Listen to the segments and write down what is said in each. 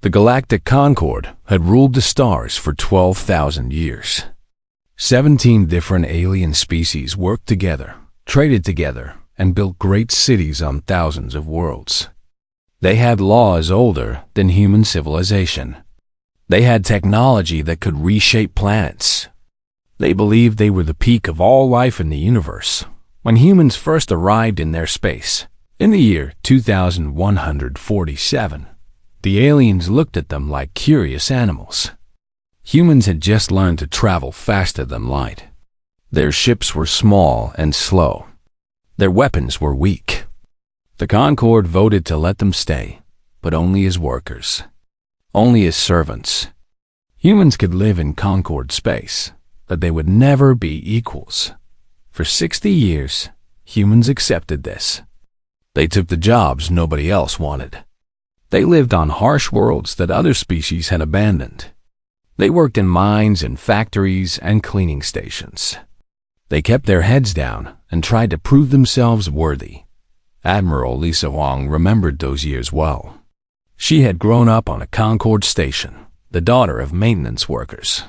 The Galactic Concord had ruled the stars for 12,000 years. 17 different alien species worked together, traded together, and built great cities on thousands of worlds. They had laws older than human civilization. They had technology that could reshape planets. They believed they were the peak of all life in the universe when humans first arrived in their space. In the year 2147, the aliens looked at them like curious animals. Humans had just learned to travel faster than light. Their ships were small and slow. Their weapons were weak. The Concord voted to let them stay, but only as workers. Only as servants. Humans could live in Concord space, but they would never be equals. For 60 years, humans accepted this. They took the jobs nobody else wanted. They lived on harsh worlds that other species had abandoned. They worked in mines and factories and cleaning stations. They kept their heads down and tried to prove themselves worthy. Admiral Lisa Wong remembered those years well. She had grown up on a Concord station, the daughter of maintenance workers.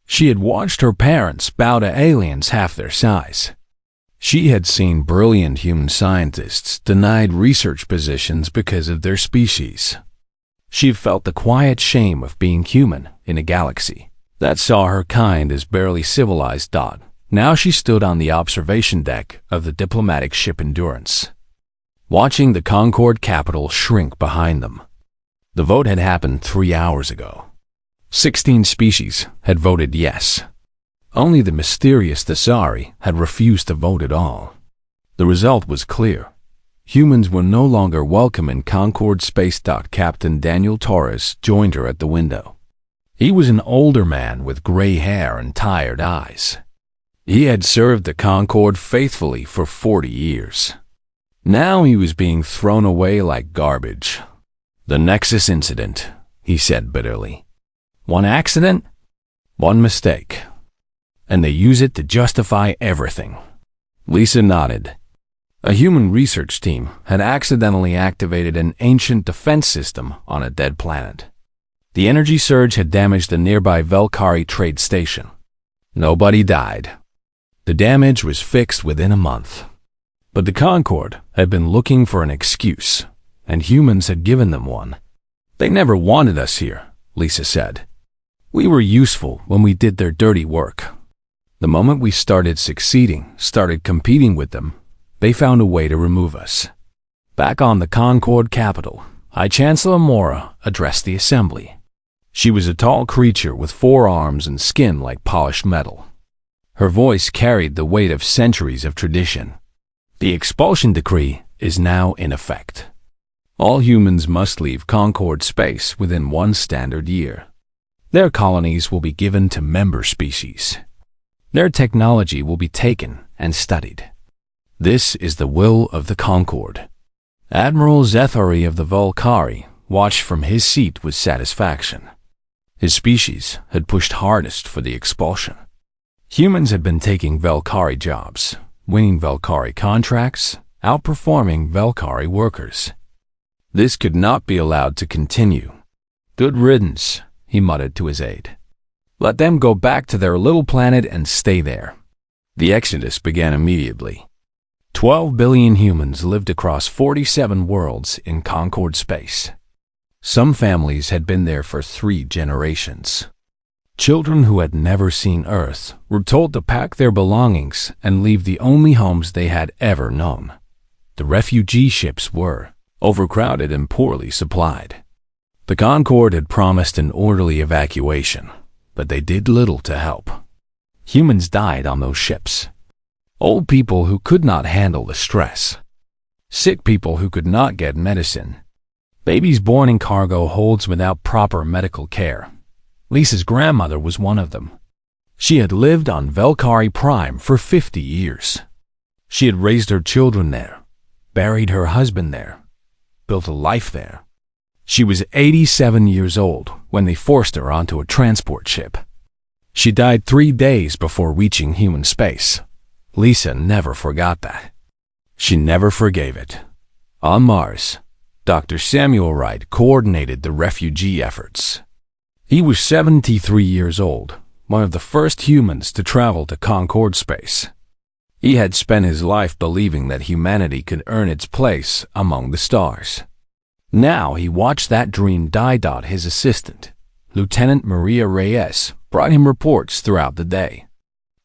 She had watched her parents bow to aliens half their size. She had seen brilliant human scientists denied research positions because of their species. She felt the quiet shame of being human in a galaxy that saw her kind as barely civilized. Now she stood on the observation deck of the diplomatic ship Endurance, watching the Concord capital shrink behind them. The vote had happened 3 hours ago. 16 species had voted yes. Only the mysterious Thesari had refused to vote at all. The result was clear. Humans were no longer welcome in Concord space. Captain Daniel Torres joined her at the window. He was an older man with gray hair and tired eyes. He had served the Concord faithfully for 40 years. Now he was being thrown away like garbage. The Nexus incident, he said bitterly. One accident, one mistake. And they use it to justify everything. Lisa nodded. A human research team had accidentally activated an ancient defense system on a dead planet. The energy surge had damaged the nearby Velkari trade station. Nobody died. The damage was fixed within a month. But the Concord had been looking for an excuse, and humans had given them one. They never wanted us here, Lisa said. We were useful when we did their dirty work. The moment we started succeeding, started competing with them, they found a way to remove us. Back on the Concord capital, High Chancellor Mora addressed the assembly. She was a tall creature with 4 arms and skin like polished metal. Her voice carried the weight of centuries of tradition. The expulsion decree is now in effect. All humans must leave Concord space within 1 standard year. Their colonies will be given to member species. Their technology will be taken and studied. This is the will of the Concord. Admiral Zethari of the Volcari watched from his seat with satisfaction. His species had pushed hardest for the expulsion. Humans had been taking Velkari jobs, winning Velkari contracts, outperforming Velkari workers. This could not be allowed to continue. Good riddance, he muttered to his aide. Let them go back to their little planet and stay there. The exodus began immediately. 12 billion humans lived across 47 worlds in Concord space. Some families had been there for 3 generations. Children who had never seen Earth were told to pack their belongings and leave the only homes they had ever known. The refugee ships were overcrowded and poorly supplied. The Concord had promised an orderly evacuation, but they did little to help. Humans died on those ships. Old people who could not handle the stress. Sick people who could not get medicine. Babies born in cargo holds without proper medical care. Lisa's grandmother was one of them. She had lived on Velkari Prime for 50 years. She had raised her children there, buried her husband there, built a life there. She was 87 years old when they forced her onto a transport ship. She died 3 days before reaching human space. Lisa never forgot that. She never forgave it. On Mars, Dr. Samuel Wright coordinated the refugee efforts. He was 73 years old, one of the first humans to travel to Concorde space. He had spent his life believing that humanity could earn its place among the stars. Now he watched that dream die. His assistant, Lieutenant Maria Reyes, brought him reports throughout the day.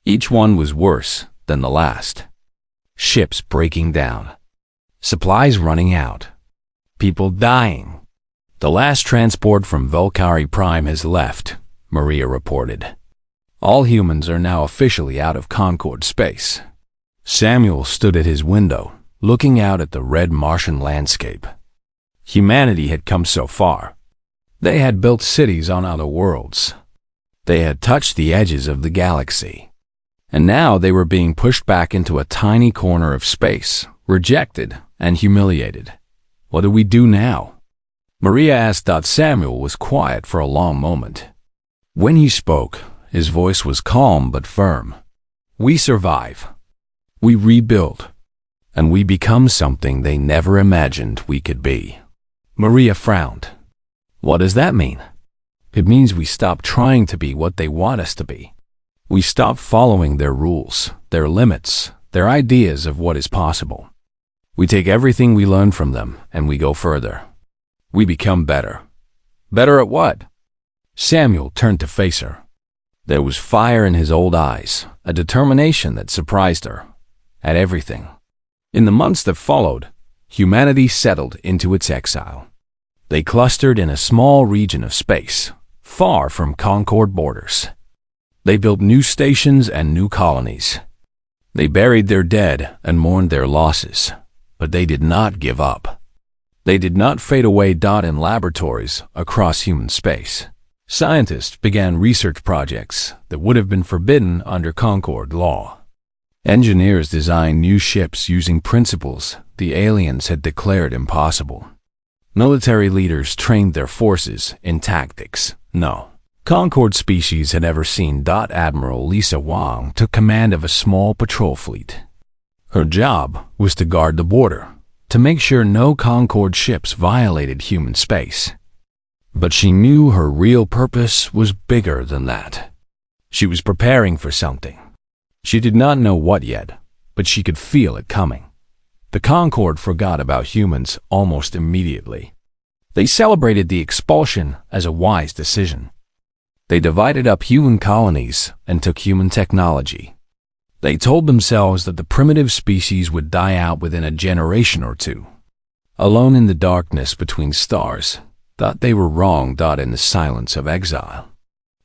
Each one was worse than the last. Ships breaking down. Supplies running out. People dying. The last transport from Volcari Prime has left, Maria reported. All humans are now officially out of Concorde space. Samuel stood at his window, looking out at the red Martian landscape. Humanity had come so far. They had built cities on other worlds. They had touched the edges of the galaxy. And now they were being pushed back into a tiny corner of space, rejected and humiliated. What do we do now? Maria asked. Samuel was quiet for a long moment. When he spoke, his voice was calm but firm. We survive. We rebuild. And we become something they never imagined we could be. Maria frowned. What does that mean? It means we stop trying to be what they want us to be. We stop following their rules, their limits, their ideas of what is possible. We take everything we learn from them and we go further. We become better. Better at what? Samuel turned to face her. There was fire in his old eyes, a determination that surprised her. At everything. In the months that followed, humanity settled into its exile. They clustered in a small region of space, far from Concorde borders. They built new stations and new colonies. They buried their dead and mourned their losses, but they did not give up. They did not fade away. In laboratories across human space, scientists began research projects that would have been forbidden under Concorde law. Engineers designed new ships using principles the aliens had declared impossible. Military leaders trained their forces in tactics no Concorde species had ever seen. Admiral Lisa Wang took command of a small patrol fleet. Her job was to guard the border, to make sure no Concorde ships violated human space. But she knew her real purpose was bigger than that. She was preparing for something. She did not know what yet, but she could feel it coming. The Concorde forgot about humans almost immediately. They celebrated the expulsion as a wise decision. They divided up human colonies and took human technology. They told themselves that the primitive species would die out within a generation or two. Alone in the darkness between stars, thought they were wrong. In the silence of exile.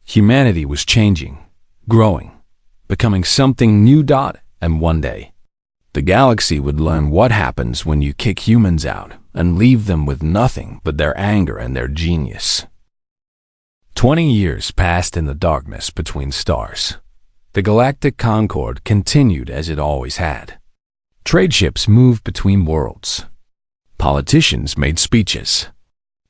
Humanity was changing, growing, becoming something new. And one day, the galaxy would learn what happens when you kick humans out and leave them with nothing but their anger and their genius. 20 years passed in the darkness between stars. The Galactic Concorde continued as it always had. Trade ships moved between worlds. Politicians made speeches.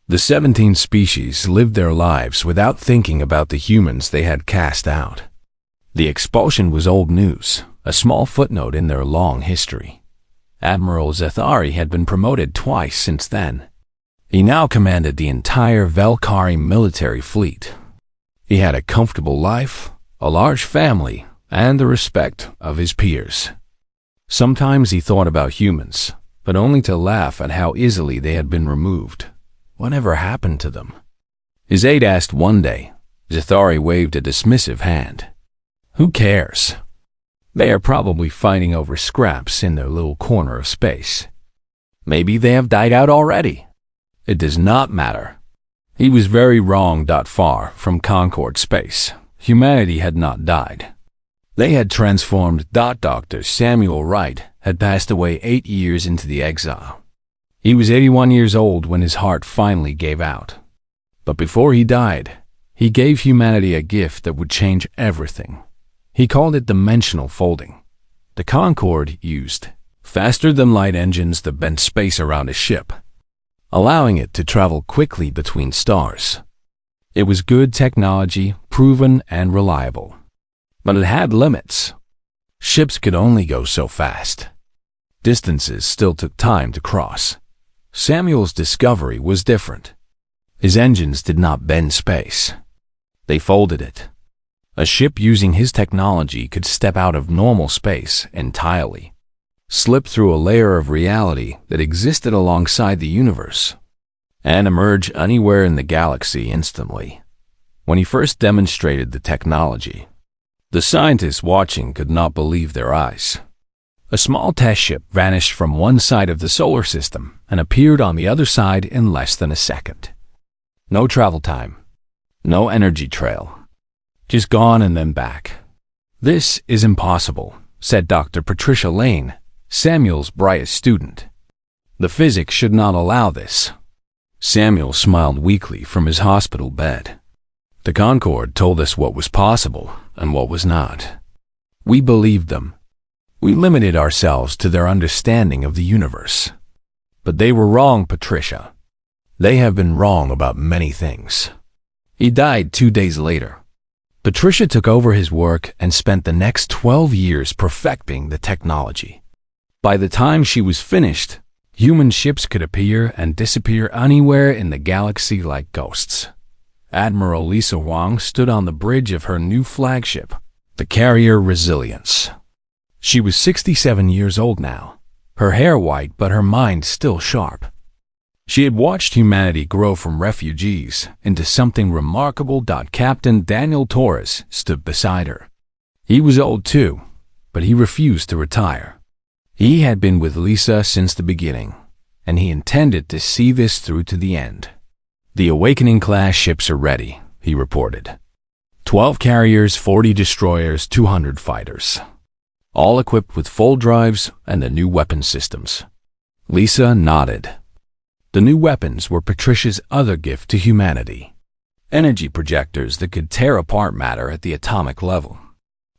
The 17 species lived their lives without thinking about the humans they had cast out. The expulsion was old news, a small footnote in their long history. Admiral Zathari had been promoted twice since then. He now commanded the entire Velkari military fleet. He had a comfortable life, a large family, and the respect of his peers. Sometimes he thought about humans, but only to laugh at how easily they had been removed. Whatever happened to them? His aide asked one day. Zathari waved a dismissive hand. Who cares? They are probably fighting over scraps in their little corner of space. Maybe they have died out already. It does not matter. He was very wrong. Far from Concorde space, humanity had not died. They had transformed. Dr. Samuel Wright had passed away 8 years into the exile. He was 81 years old when his heart finally gave out. But before he died, he gave humanity a gift that would change everything. He called it dimensional folding. The Concorde used faster-than-light engines that bent space around a ship, allowing it to travel quickly between stars. It was good technology, proven and reliable. But it had limits. Ships could only go so fast. Distances still took time to cross. Samuel's discovery was different. His engines did not bend space. They folded it. A ship using his technology could step out of normal space entirely, slip through a layer of reality that existed alongside the universe, and emerge anywhere in the galaxy instantly. When he first demonstrated the technology, the scientists watching could not believe their eyes. A small test ship vanished from one side of the solar system and appeared on the other side in less than a second. No travel time, no energy trail, just gone and then back. "This is impossible," said Dr. Patricia Lane, Samuel's brightest student. "The physics should not allow this." Samuel smiled weakly from his hospital bed. "The Concorde told us what was possible and what was not. We believed them. We limited ourselves to their understanding of the universe. But they were wrong, Patricia. They have been wrong about many things." He died 2 days later. Patricia took over his work and spent the next 12 years perfecting the technology. By the time she was finished, human ships could appear and disappear anywhere in the galaxy like ghosts. Admiral Lisa Wang stood on the bridge of her new flagship, the carrier Resilience. She was 67 years old now, her hair white but her mind still sharp. She had watched humanity grow from refugees into something remarkable. Captain Daniel Torres stood beside her. He was old too, but he refused to retire. He had been with Lisa since the beginning, and he intended to see this through to the end. "The Awakening-class ships are ready," he reported. 12 carriers, 40 destroyers, 200 fighters, all equipped with full drives and the new weapon systems. Lisa nodded. The new weapons were Patricia's other gift to humanity. Energy projectors that could tear apart matter at the atomic level.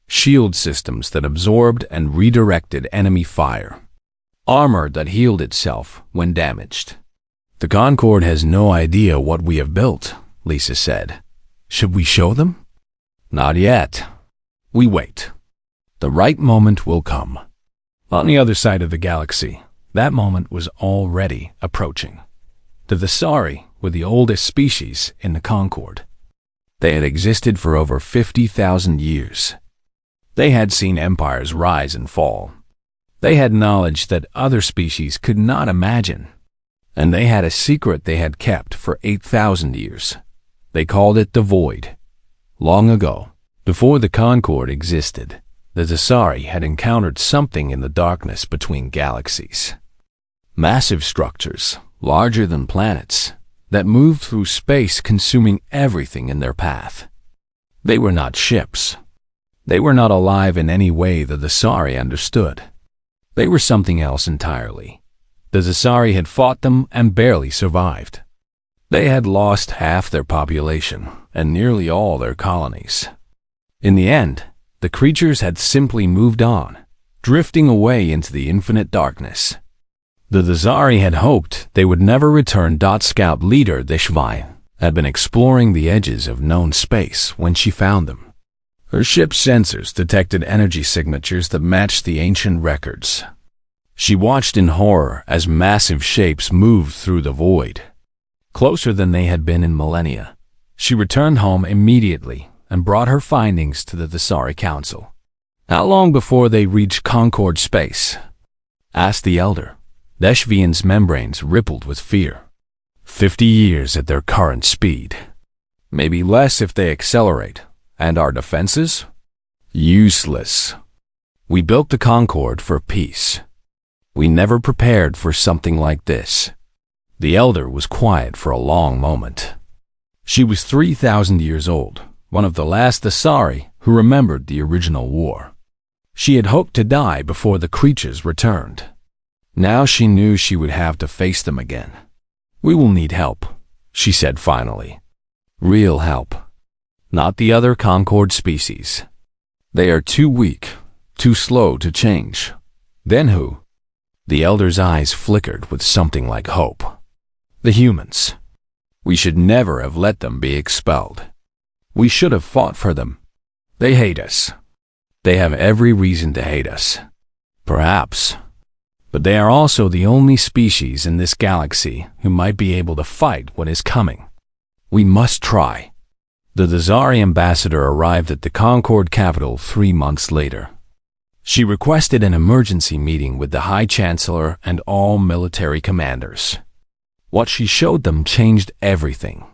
Shield systems that absorbed and redirected enemy fire. Armor that healed itself when damaged. "The Concorde has no idea what we have built," Lisa said. "Should we show them?" "Not yet. We wait. The right moment will come." On the other side of the galaxy, that moment was already approaching. The Thesari were the oldest species in the Concorde. They had existed for over 50,000 years. They had seen empires rise and fall. They had knowledge that other species could not imagine. And they had a secret they had kept for 8,000 years. They called it the Void. Long ago, before the Concorde existed, the Thesari had encountered something in the darkness between galaxies. Massive structures, larger than planets, that moved through space, consuming everything in their path. They were not ships. They were not alive in any way the Thesari understood. They were something else entirely. The Thesari had fought them and barely survived. They had lost half their population and nearly all their colonies. In the end, the creatures had simply moved on, drifting away into the infinite darkness. The Thesari had hoped they would never return. Scout leader HFY had been exploring the edges of known space when she found them. Her ship's sensors detected energy signatures that matched the ancient records. She watched in horror as massive shapes moved through the void, closer than they had been in millennia. She returned home immediately and brought her findings to the Thesari Council. "How long before they reach Concorde space?" asked the elder. Deshvian's membranes rippled with fear. 50 years at their current speed. Maybe less if they accelerate. And our defenses? Useless. We built the Concorde for peace. We never prepared for something like this. The elder was quiet for a long moment. She was 3,000 years old, one of the last Thesari who remembered the original war. She had hoped to die before the creatures returned. Now she knew she would have to face them again. "We will need help," she said finally. "Real help. Not the other Concorde species. They are too weak, too slow to change." "Then who?" The elder's eyes flickered with something like hope. "The humans. We should never have let them be expelled. We should have fought for them. They hate us. They have every reason to hate us. Perhaps. But they are also the only species in this galaxy who might be able to fight what is coming. We must try. The Dazari ambassador arrived at the Concord capital 3 months later. She requested an emergency meeting with the High Chancellor and all military commanders. What she showed them changed everything.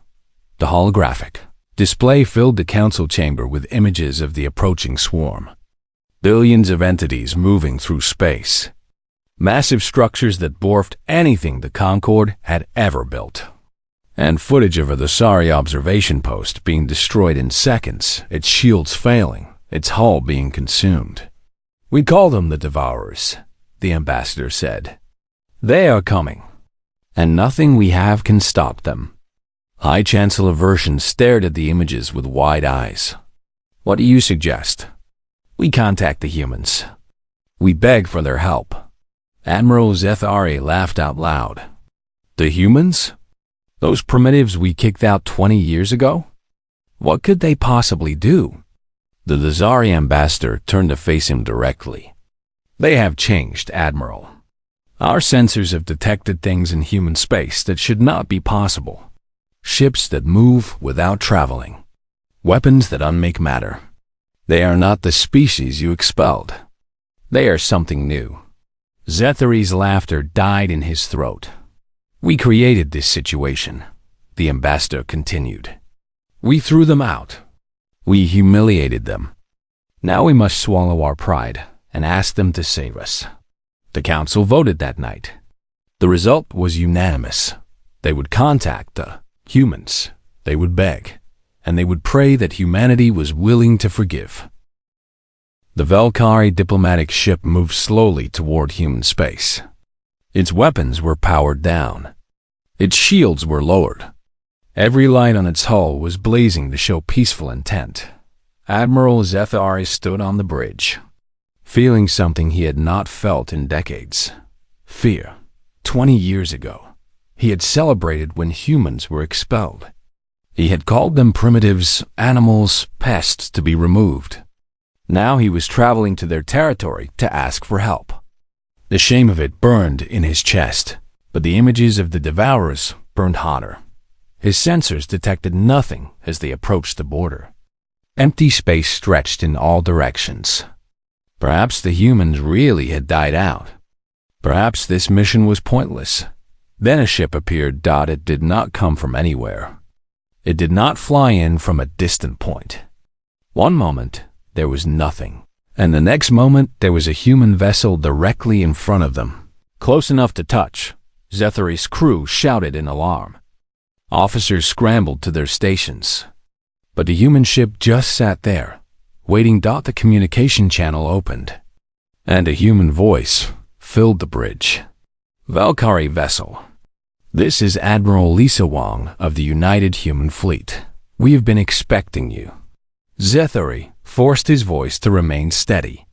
The holographic display filled the council chamber with images of the approaching swarm. Billions of entities moving through space. Massive structures that dwarfed anything the Concord had ever built. And footage of a Dazari observation post being destroyed in seconds, its shields failing, its hull being consumed. "We call them the Devourers," the ambassador said. "They are coming, and nothing we have can stop them." High Chancellor Version stared at the images with wide eyes. "What do you suggest?" "We contact the humans. We beg for their help." Admiral Zethari laughed out loud. "The humans? Those primitives we kicked out 20 years ago? What could they possibly do?" The Dazari ambassador turned to face him directly. "They have changed, Admiral. Our sensors have detected things in human space that should not be possible. Ships that move without traveling. Weapons that unmake matter. They are not the species you expelled. They are something new." Zethari's laughter died in his throat. "We created this situation," the ambassador continued. "We threw them out. We humiliated them. Now we must swallow our pride and ask them to save us." The council voted that night. The result was unanimous. They would contact the humans, they would beg, and they would pray that humanity was willing to forgive. The Valkyrie diplomatic ship moved slowly toward human space. Its weapons were powered down. Its shields were lowered. Every light on its hull was blazing to show peaceful intent. Admiral Zethari stood on the bridge, feeling something he had not felt in decades. Fear. 20 years ago, he had celebrated when humans were expelled. He had called them primitives, animals, pests to be removed. Now he was traveling to their territory to ask for help. The shame of it burned in his chest, but the images of the Devourers burned hotter. His sensors detected nothing as they approached the border. Empty space stretched in all directions. Perhaps the humans really had died out. Perhaps this mission was pointless. Then a ship appeared. It did not come from anywhere. It did not fly in from a distant point. One moment, there was nothing, and the next moment there was a human vessel directly in front of them. Close enough to touch, Zethari's crew shouted in alarm. Officers scrambled to their stations. But the human ship just sat there, waiting. The communication channel opened, and a human voice filled the bridge. "Valkyrie vessel. This is Admiral Lisa Wong of the United Human Fleet. We have been expecting you." Zethari forced his voice to remain steady.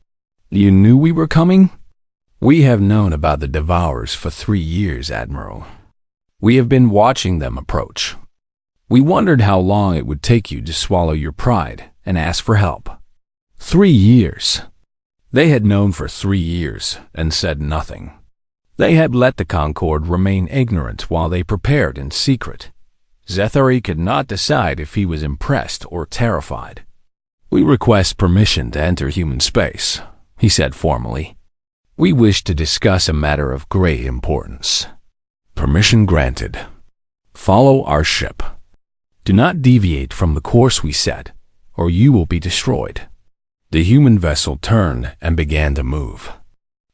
"You knew we were coming?" "We have known about the Devourers for 3 years, Admiral. We have been watching them approach. We wondered how long it would take you to swallow your pride and ask for help." 3 years. They had known for 3 years and said nothing. They had let the Concord remain ignorant while they prepared in secret. Zethari could not decide if he was impressed or terrified. "We request permission to enter human space," he said formally. "We wish to discuss a matter of great importance." "Permission granted. Follow our ship. Do not deviate from the course we set, or you will be destroyed." The human vessel turned and began to move.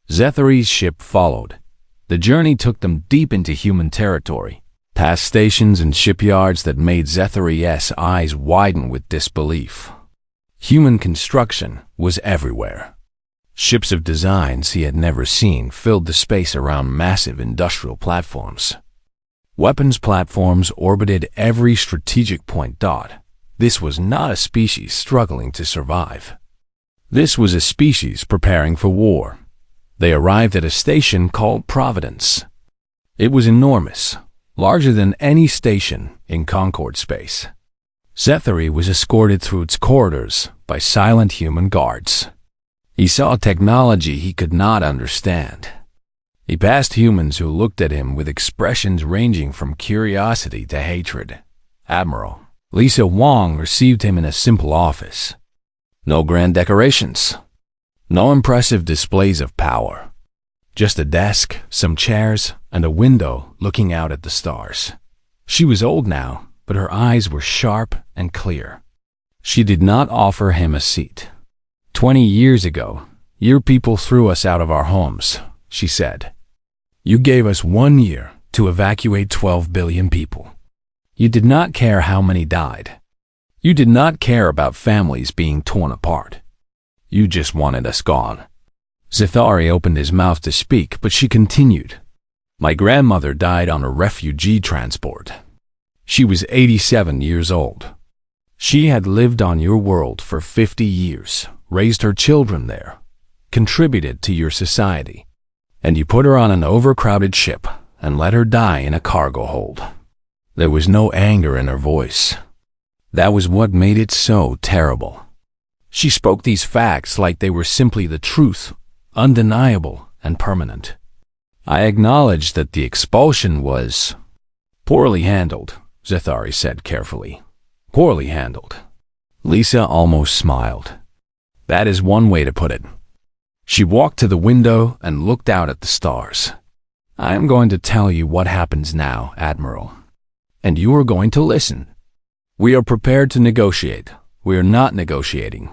Zethari's ship followed. The journey took them deep into human territory, past stations and shipyards that made Zethari's eyes widen with disbelief. Human construction was everywhere. Ships of designs he had never seen filled the space around massive industrial platforms. Weapons platforms orbited every strategic point. This was not a species struggling to survive. This was a species preparing for war. They arrived at a station called Providence. It was enormous, larger than any station in Concord space. Zethari was escorted through its corridors by silent human guards. He saw technology he could not understand. He passed humans who looked at him with expressions ranging from curiosity to hatred. Admiral Lisa Wong received him in a simple office. No grand decorations. No impressive displays of power. Just a desk, some chairs, and a window looking out at the stars. She was old now, but her eyes were sharp and clear. She did not offer him a seat. 20 years ago, your people threw us out of our homes, she said. You gave us 1 year to evacuate 12 billion people. You did not care how many died. You did not care about families being torn apart. You just wanted us gone. Zathari opened his mouth to speak, but she continued. My grandmother died on a refugee transport. She was 87 years old. She had lived on your world for 50 years, raised her children there, contributed to your society, and you put her on an overcrowded ship and let her die in a cargo hold. There was no anger in her voice. That was what made it so terrible. She spoke these facts like they were simply the truth, undeniable and permanent. I acknowledged that the expulsion was poorly handled, Zathari said carefully. Poorly handled. Lisa almost smiled. That is one way to put it. She walked to the window and looked out at the stars. I am going to tell you what happens now, Admiral. And you are going to listen. We are prepared to negotiate. We are not negotiating.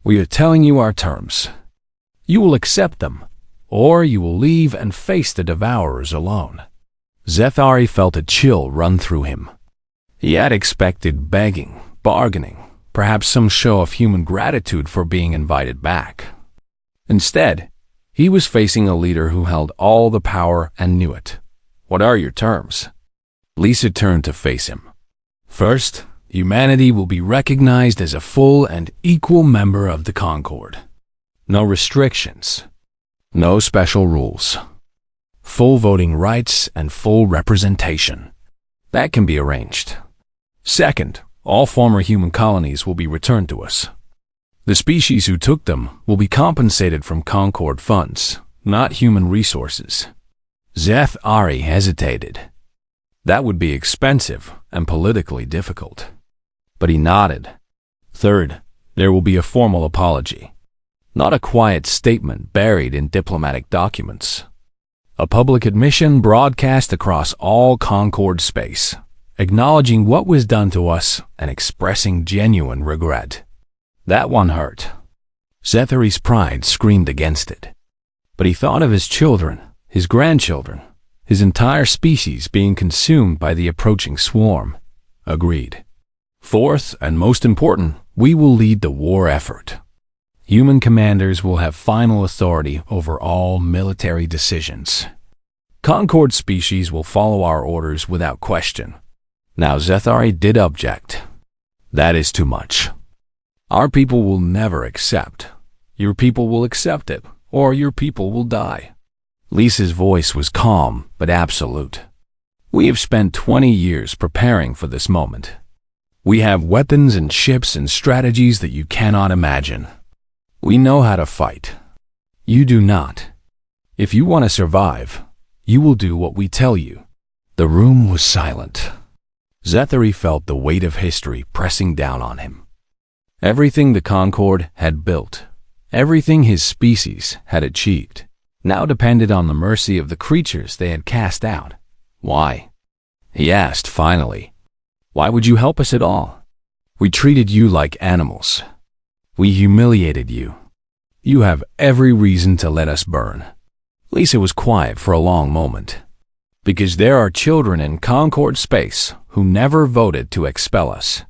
We are telling you our terms. You will accept them, or you will leave and face the devourers alone. Zathari felt a chill run through him. He had expected begging, bargaining, perhaps some show of human gratitude for being invited back. Instead, he was facing a leader who held all the power and knew it. What are your terms? Lisa turned to face him. First, humanity will be recognized as a full and equal member of the Concord. No restrictions. No special rules. Full voting rights and full representation. That can be arranged. Second, all former human colonies will be returned to us. The species who took them will be compensated from Concord funds, not human resources. Zathari hesitated. That would be expensive and politically difficult. But he nodded. Third, there will be a formal apology. Not a quiet statement buried in diplomatic documents. A public admission broadcast across all Concord space, acknowledging what was done to us and expressing genuine regret. That one hurt. Zathari's pride screamed against it. But he thought of his children, his grandchildren, his entire species being consumed by the approaching swarm. Agreed. Fourth, and most important, we will lead the war effort. Human commanders will have final authority over all military decisions. Concord species will follow our orders without question. Now Zathari did object. That is too much. Our people will never accept. Your people will accept it, or your people will die. Lisa's voice was calm but absolute. We have spent 20 years preparing for this moment. We have weapons and ships and strategies that you cannot imagine. We know how to fight. You do not. If you want to survive, you will do what we tell you. The room was silent. Zathari felt the weight of history pressing down on him. Everything the Concord had built, everything his species had achieved, now depended on the mercy of the creatures they had cast out. Why? He asked finally. Why would you help us at all? We treated you like animals. We humiliated you. You have every reason to let us burn. Lisa was quiet for a long moment. Because there are children in Concord space who never voted to expel us.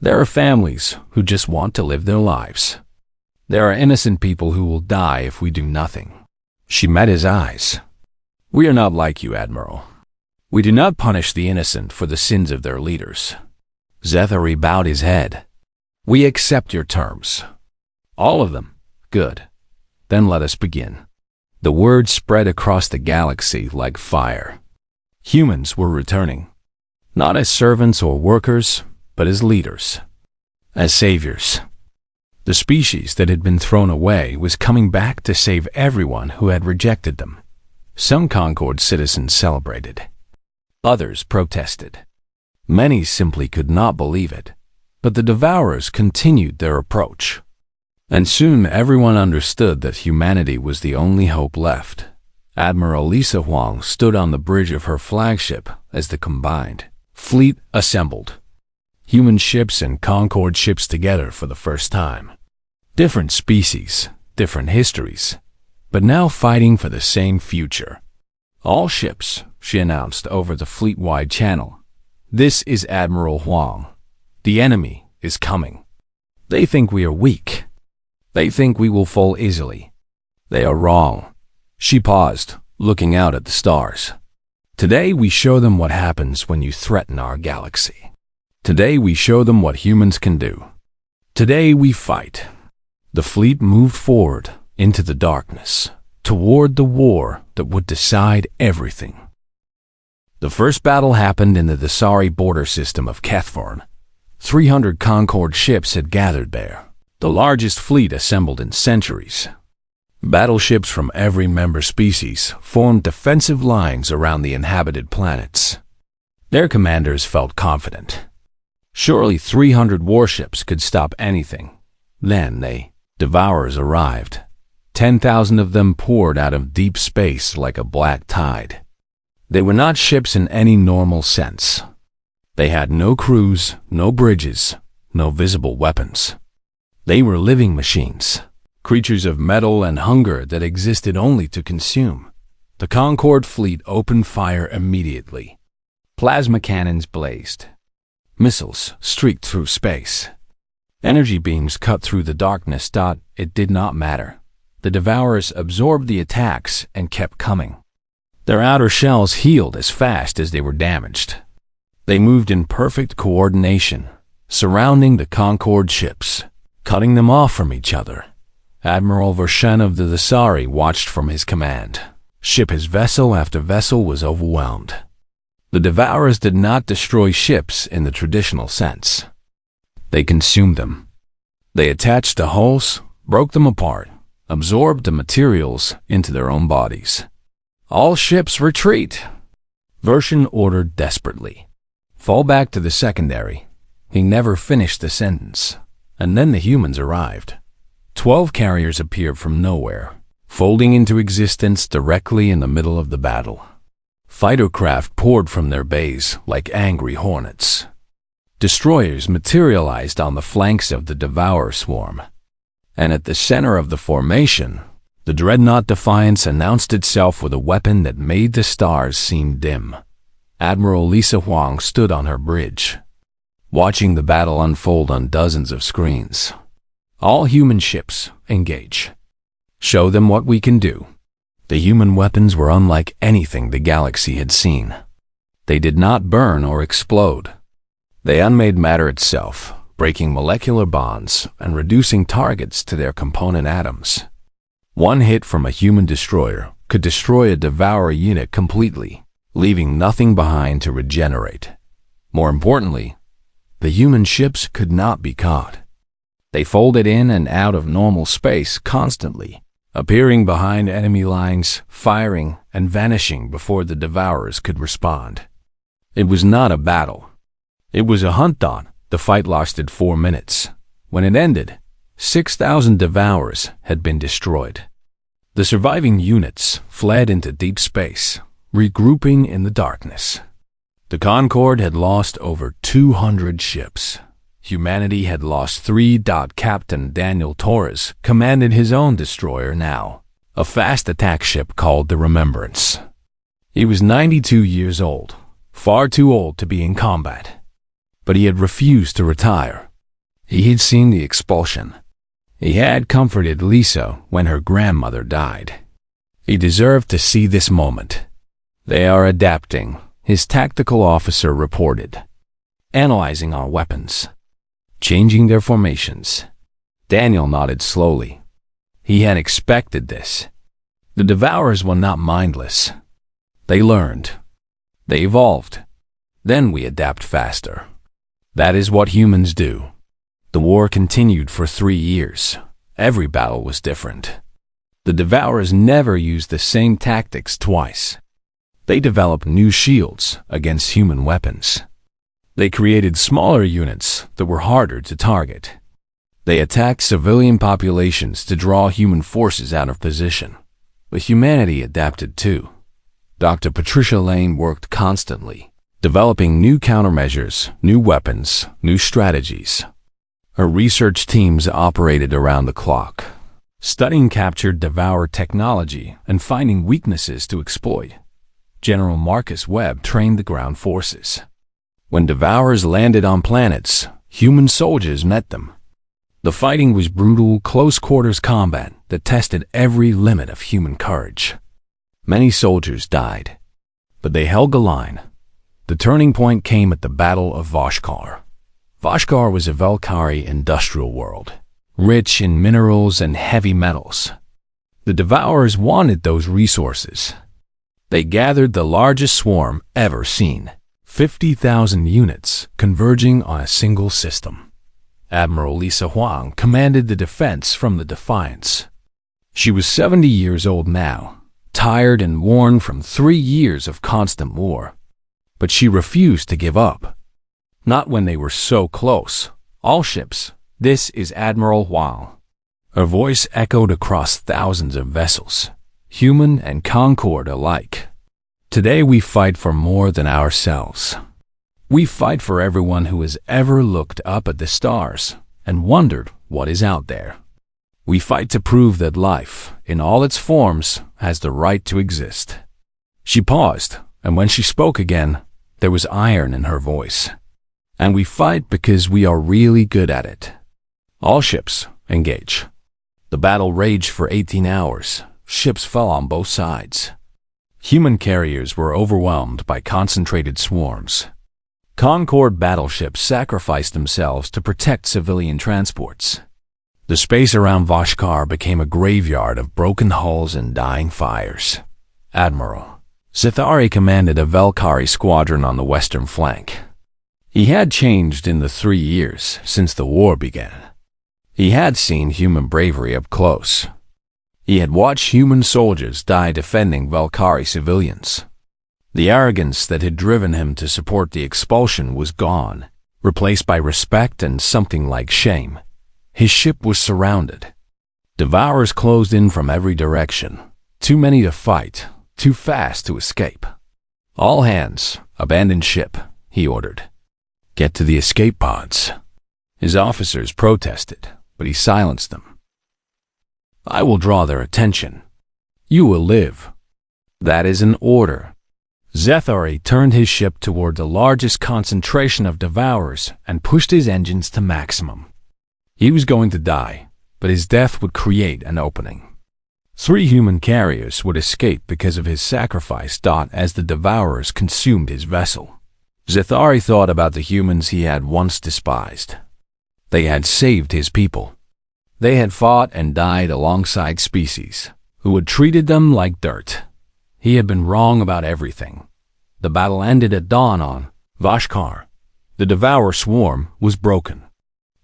There are families who just want to live their lives. There are innocent people who will die if we do nothing. She met his eyes. We are not like you, Admiral. We do not punish the innocent for the sins of their leaders. Zathari bowed his head. We accept your terms. All of them. Good. Then let us begin. The word spread across the galaxy like fire. Humans were returning. Not as servants or workers, but as leaders. As saviors. The species that had been thrown away was coming back to save everyone who had rejected them. Some Concord citizens celebrated. Others protested. Many simply could not believe it. But the Devourers continued their approach. And soon everyone understood that humanity was the only hope left. Admiral Lisa Huang stood on the bridge of her flagship as the combined fleet assembled. Human ships and Concord ships together for the first time. Different species, different histories, but now fighting for the same future. All ships, she announced over the fleet-wide channel. This is Admiral Huang. The enemy is coming. They think we are weak. They think we will fall easily. They are wrong. She paused, looking out at the stars. Today we show them what happens when you threaten our galaxy. Today we show them what humans can do. Today we fight. The fleet moved forward into the darkness, toward the war that would decide everything. The first battle happened in the Dasari border system of Kethvarn. 300 Concord ships had gathered there, the largest fleet assembled in centuries. Battleships from every member species formed defensive lines around the inhabited planets. Their commanders felt confident. Surely 300 warships could stop anything. Then they, Devourers, arrived. 10,000 of them poured out of deep space like a black tide. They were not ships in any normal sense. They had no crews, no bridges, no visible weapons. They were living machines, creatures of metal and hunger that existed only to consume. The Concord fleet opened fire immediately. Plasma cannons blazed. Missiles streaked through space. Energy beams cut through the darkness. It did not matter. The Devourers absorbed the attacks and kept coming. Their outer shells healed as fast as they were damaged. They moved in perfect coordination, surrounding the Concord ships, cutting them off from each other. Admiral Vershen of the Dasari watched from his command. Ship as vessel after vessel was overwhelmed. The Devourers did not destroy ships in the traditional sense. They consumed them. They attached the hulls, broke them apart, absorbed the materials into their own bodies. All ships retreat! Vershen ordered desperately. Fall back to the secondary. He never finished the sentence. And then the humans arrived. 12 carriers appeared from nowhere, folding into existence directly in the middle of the battle. Fighter craft poured from their bays like angry hornets. Destroyers materialized on the flanks of the Devourer swarm. And at the center of the formation, the dreadnought Defiance announced itself with a weapon that made the stars seem dim. Admiral Lisa Huang stood on her bridge, watching the battle unfold on dozens of screens. All human ships, engage. Show them what we can do. The human weapons were unlike anything the galaxy had seen. They did not burn or explode. They unmade matter itself, breaking molecular bonds and reducing targets to their component atoms. One hit from a human destroyer could destroy a Devourer unit completely, leaving nothing behind to regenerate. More importantly, the human ships could not be caught. They folded in and out of normal space constantly, appearing behind enemy lines, firing, and vanishing before the Devourers could respond. It was not a battle. It was a hunt-on. The fight lasted 4 minutes. When it ended, 6,000 Devourers had been destroyed. The surviving units fled into deep space, regrouping in the darkness. The Concord had lost over 200 ships. Humanity had lost 3. Captain Daniel Torres commanded his own destroyer now, a fast attack ship called the Remembrance. He was 92 years old, far too old to be in combat. But he had refused to retire. He had seen the expulsion. He had comforted Lisa when her grandmother died. He deserved to see this moment. They are adapting, his tactical officer reported. Analyzing our weapons. Changing their formations. Daniel nodded slowly. He had expected this. The Devourers were not mindless. They learned. They evolved. Then we adapt faster. That is what humans do. The war continued for 3 years. Every battle was different. The Devourers never used the same tactics twice. They developed new shields against human weapons. They created smaller units that were harder to target. They attacked civilian populations to draw human forces out of position. But humanity adapted too. Dr. Patricia Lane worked constantly, developing new countermeasures, new weapons, new strategies. Her research teams operated around the clock, studying captured Devourer technology and finding weaknesses to exploit. General Marcus Webb trained the ground forces. When Devourers landed on planets, human soldiers met them. The fighting was brutal, close-quarters combat that tested every limit of human courage. Many soldiers died, but they held the line. The turning point came at the Battle of Voshkar. Voshkar was a Valkyrie industrial world, rich in minerals and heavy metals. The Devourers wanted those resources. They gathered the largest swarm ever seen, 50,000 units converging on a single system. Admiral Lisa Huang commanded the defense from the Defiance. She was 70 years old now, tired and worn from 3 years of constant war. But she refused to give up. Not when they were so close. All ships, this is Admiral Huang. Her voice echoed across thousands of vessels, human and Concord alike. Today we fight for more than ourselves. We fight for everyone who has ever looked up at the stars and wondered what is out there. We fight to prove that life, in all its forms, has the right to exist. She paused, and when she spoke again, there was iron in her voice. And we fight because we are really good at it. All ships, engage. The battle raged for 18 hours. Ships fell on both sides. Human carriers were overwhelmed by concentrated swarms. Concord battleships sacrificed themselves to protect civilian transports. The space around Voshkar became a graveyard of broken hulls and dying fires. Admiral Zithari commanded a Valkyrie squadron on the western flank. He had changed in the 3 years since the war began. He had seen human bravery up close. He had watched human soldiers die defending Valkyrie civilians. The arrogance that had driven him to support the expulsion was gone, replaced by respect and something like shame. His ship was surrounded. Devourers closed in from every direction. Too many to fight, too fast to escape. All hands, abandon ship, he ordered. Get to the escape pods. His officers protested, but he silenced them. I will draw their attention. You will live. That is an order. Zethari turned his ship toward the largest concentration of Devourers and pushed his engines to maximum. He was going to die, but his death would create an opening. 3 human carriers would escape because of his sacrifice. As the Devourers consumed his vessel, Zethari thought about the humans he had once despised. They had saved his people. They had fought and died alongside species who had treated them like dirt. He had been wrong about everything. The battle ended at dawn on Voshkar. The Devourer swarm was broken.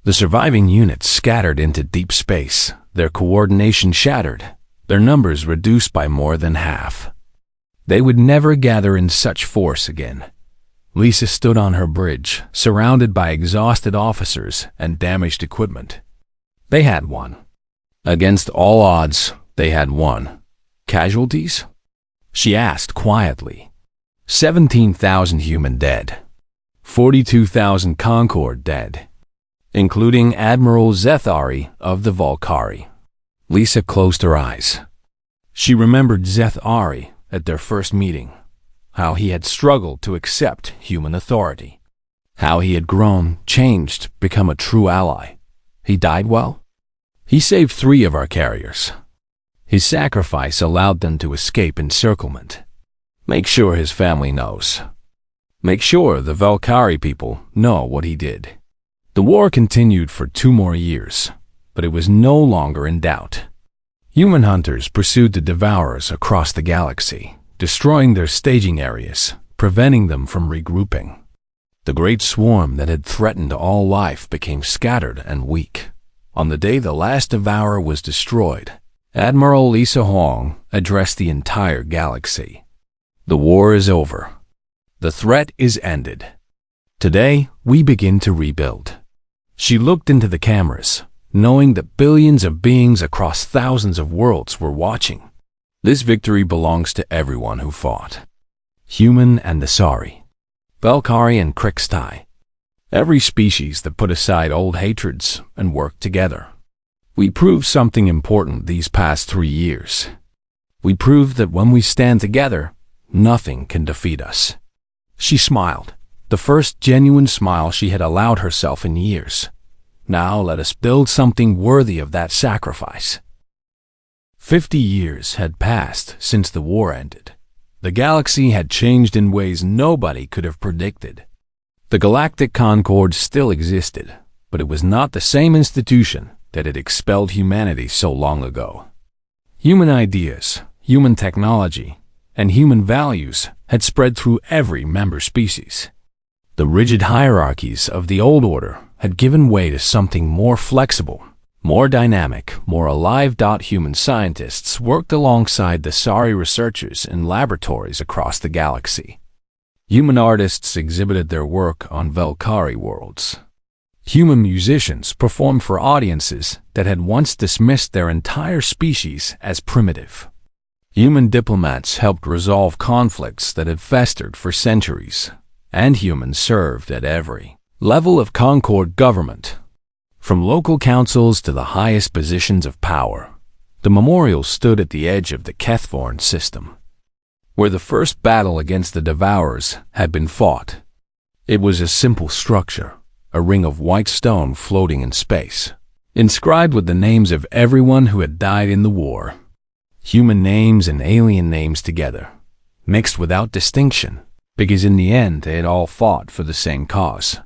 The surviving units scattered into deep space, their coordination shattered, their numbers reduced by more than half. They would never gather in such force again. Lisa stood on her bridge, surrounded by exhausted officers and damaged equipment. They had won. Against all odds, they had won. Casualties? She asked quietly. 17,000 human dead. 42,000 Concord dead, including Admiral Zethari of the Valkyrie. Lisa closed her eyes. She remembered Zethari at their first meeting, how he had struggled to accept human authority, how he had grown, changed, become a true ally. He died well? He saved 3 of our carriers. His sacrifice allowed them to escape encirclement. Make sure his family knows. Make sure the Valkyrie people know what he did. The war continued for 2 more years, but it was no longer in doubt. Human hunters pursued the Devourers across the galaxy, destroying their staging areas, preventing them from regrouping. The great swarm that had threatened all life became scattered and weak. On the day the last Devourer was destroyed, Admiral Lisa Huang addressed the entire galaxy. The war is over. The threat is ended. Today, we begin to rebuild. She looked into the cameras, knowing that billions of beings across thousands of worlds were watching. This victory belongs to everyone who fought. Human and the Sari, Belkari and Krixtai. Every species that put aside old hatreds and worked together. We proved something important these past 3 years. We proved that when we stand together, nothing can defeat us. She smiled, the first genuine smile she had allowed herself in years. Now let us build something worthy of that sacrifice. 50 years had passed since the war ended. The galaxy had changed in ways nobody could have predicted. The Galactic Concord still existed, but it was not the same institution that had expelled humanity so long ago. Human ideas, human technology, and human values had spread through every member species. The rigid hierarchies of the old order had given way to something more flexible, more dynamic, more alive. Human scientists worked alongside the Sari researchers in laboratories across the galaxy. Human artists exhibited their work on Velkari worlds. Human musicians performed for audiences that had once dismissed their entire species as primitive. Human diplomats helped resolve conflicts that had festered for centuries, and humans served at every level of Concord government. From local councils to the highest positions of power, the memorial stood at the edge of the Kethvorn system, where the first battle against the Devourers had been fought. It was a simple structure, a ring of white stone floating in space, inscribed with the names of everyone who had died in the war. Human names and alien names together, mixed without distinction, because in the end they had all fought for the same cause.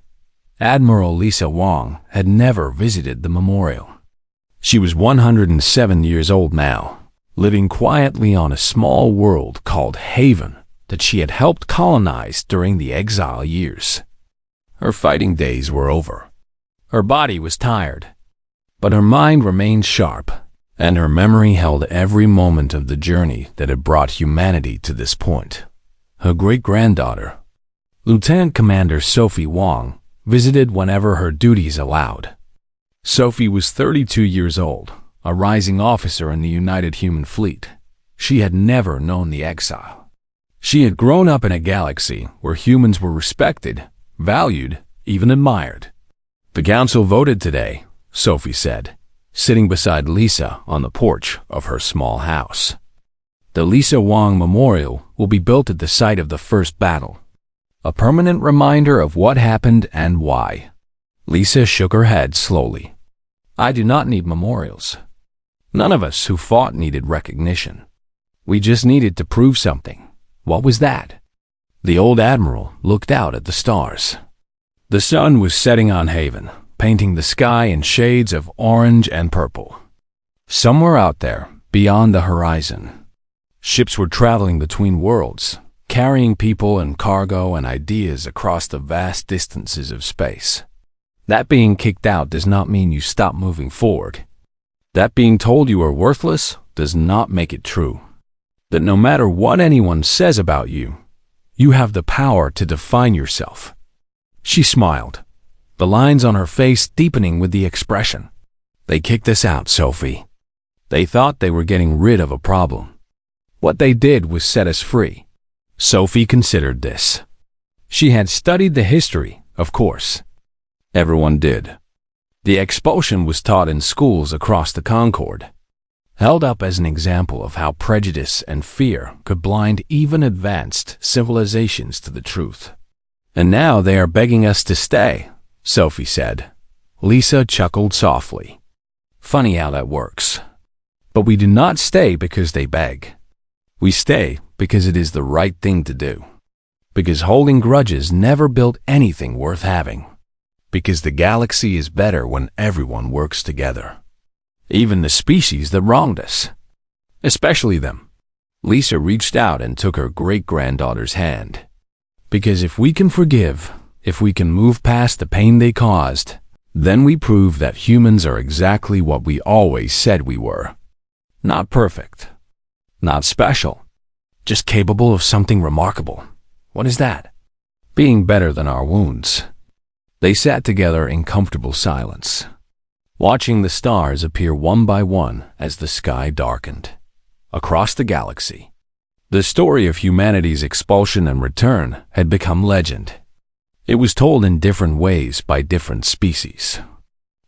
Admiral Lisa Huang had never visited the memorial. She was 107 years old now, living quietly on a small world called Haven that she had helped colonize during the exile years. Her fighting days were over. Her body was tired, but her mind remained sharp, and her memory held every moment of the journey that had brought humanity to this point. Her great-granddaughter, Lieutenant Commander Sophie Wong, visited whenever her duties allowed. Sophie was 32 years old, a rising officer in the United Human Fleet. She had never known the exile. She had grown up in a galaxy where humans were respected, valued, even admired. The council voted today, Sophie said, sitting beside Lisa on the porch of her small house. The Lisa Wong Memorial will be built at the site of the first battle, a permanent reminder of what happened and why. Lisa shook her head slowly. I do not need memorials. None of us who fought needed recognition. We just needed to prove something. What was that? The old admiral looked out at the stars. The sun was setting on Haven, painting the sky in shades of orange and purple. Somewhere out there, beyond the horizon, ships were traveling between worlds, carrying people and cargo and ideas across the vast distances of space. That being kicked out does not mean you stop moving forward. That being told you are worthless does not make it true. That no matter what anyone says about you, you have the power to define yourself. She smiled, the lines on her face deepening with the expression. They kicked us out, Sophie. They thought they were getting rid of a problem. What they did was set us free. Sophie considered this. She had studied the history, of course. Everyone did. The expulsion was taught in schools across the Concord, held up as an example of how prejudice and fear could blind even advanced civilizations to the truth. And now they are begging us to stay, Sophie said. Lisa chuckled softly. Funny how that works. But we do not stay because they beg. We stay because it is the right thing to do. Because holding grudges never built anything worth having. Because the galaxy is better when everyone works together. Even the species that wronged us. Especially them. Lisa reached out and took her great-granddaughter's hand. Because if we can forgive, if we can move past the pain they caused, then we prove that humans are exactly what we always said we were. Not perfect. Not special. Just capable of something remarkable. What is that? Being better than our wounds. They sat together in comfortable silence, watching the stars appear one by one as the sky darkened. Across the galaxy, the story of humanity's expulsion and return had become legend. It was told in different ways by different species.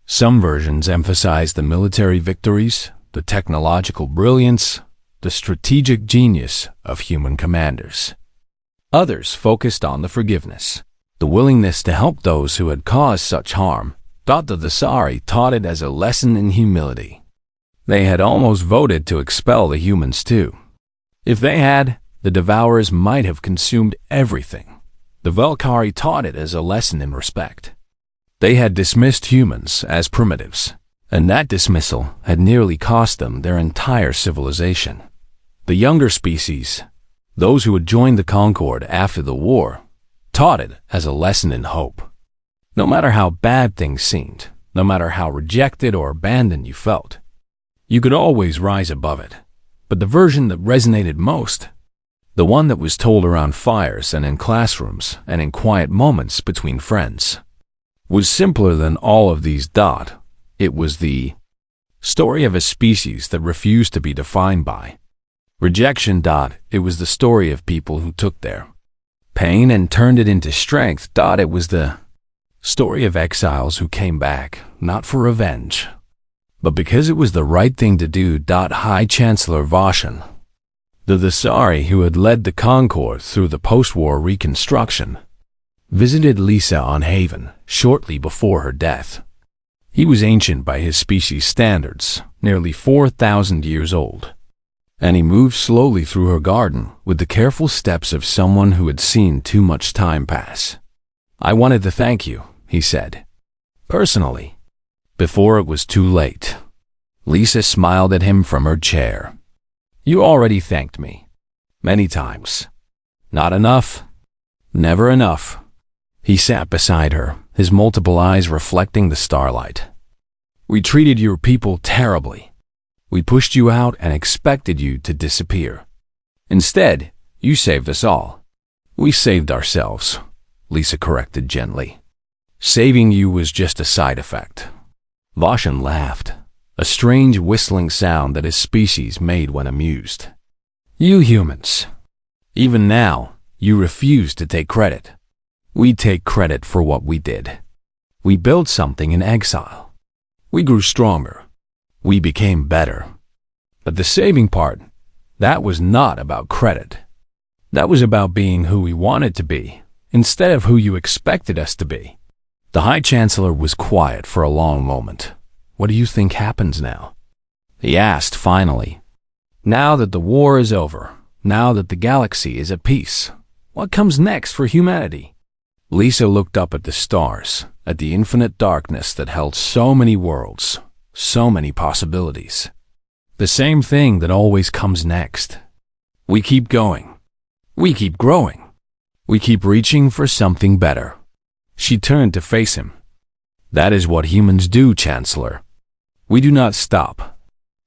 Some versions emphasized the military victories, the technological brilliance, the strategic genius of human commanders. Others focused on the forgiveness, the willingness to help those who had caused such harm. Thought that the Sari taught it as a lesson in humility. They had almost voted to expel the humans too. If they had, the Devourers might have consumed everything. The Velkari taught it as a lesson in respect. They had dismissed humans as primitives, and that dismissal had nearly cost them their entire civilization. The younger species, those who had joined the Concord after the war, taught it as a lesson in hope. No matter how bad things seemed, no matter how rejected or abandoned you felt, you could always rise above it. But the version that resonated most, the one that was told around fires and in classrooms and in quiet moments between friends, was simpler than all of these. It was the story of a species that refused to be defined by rejection. It was the story of people who took their pain and turned it into strength. It was the story of exiles who came back, not for revenge, but because it was the right thing to do. High Chancellor Voshan, the Thesari who had led the Concord through the post-war reconstruction, visited Lisa on Haven shortly before her death. He was ancient by his species' standards, nearly 4,000 years old, and he moved slowly through her garden with the careful steps of someone who had seen too much time pass. "I wanted to thank you," he said, personally, before it was too late. Lisa smiled at him from her chair. "You already thanked me. Many times. Not enough. Never enough." He sat beside her, his multiple eyes reflecting the starlight. "We treated your people terribly. We pushed you out and expected you to disappear. Instead, you saved us all." "We saved ourselves," Lisa corrected gently. "Saving you was just a side effect." Voshan laughed, a strange whistling sound that his species made when amused. "You humans, even now, you refuse to take credit. We take credit for what we did. We built something in exile. We grew stronger. We became better. But the saving part, that was not about credit. That was about being who we wanted to be, instead of who you expected us to be." The High Chancellor was quiet for a long moment. "What do you think happens now?" he asked finally. "Now that the war is over, now that the galaxy is at peace, what comes next for humanity?" Lisa looked up at the stars, at the infinite darkness that held so many worlds, so many possibilities. "The same thing that always comes next. We keep going. We keep growing. We keep reaching for something better." She turned to face him. "That is what humans do, Chancellor. We do not stop.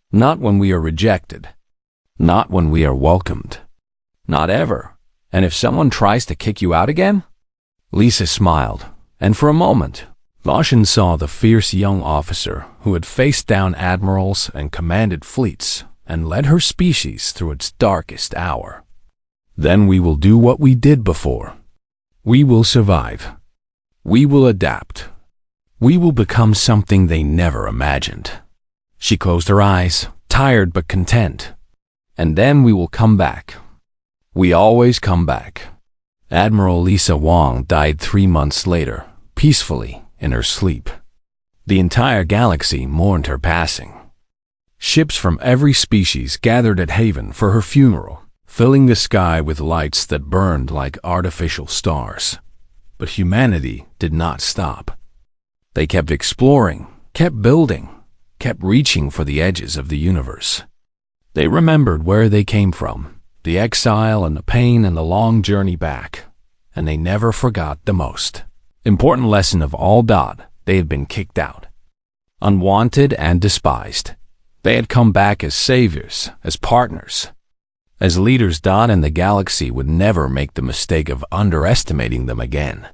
Not when we are rejected. Not when we are welcomed. Not ever. And if someone tries to kick you out again?" Lisa smiled, and for a moment, Voshan saw the fierce young officer who had faced down admirals and commanded fleets and led her species through its darkest hour. "Then we will do what we did before. We will survive. We will adapt. We will become something they never imagined." She closed her eyes, tired but content. "And then we will come back. We always come back." Admiral Lisa Wong died 3 months later, peacefully, in her sleep. The entire galaxy mourned her passing. Ships from every species gathered at Haven for her funeral, filling the sky with lights that burned like artificial stars. But humanity did not stop. They kept exploring, kept building, kept reaching for the edges of the universe. They remembered where they came from, the exile and the pain and the long journey back, and they never forgot the most important lesson of all. They had been kicked out, unwanted and despised. They had come back as saviors, as partners, as leaders. And the galaxy would never make the mistake of underestimating them again.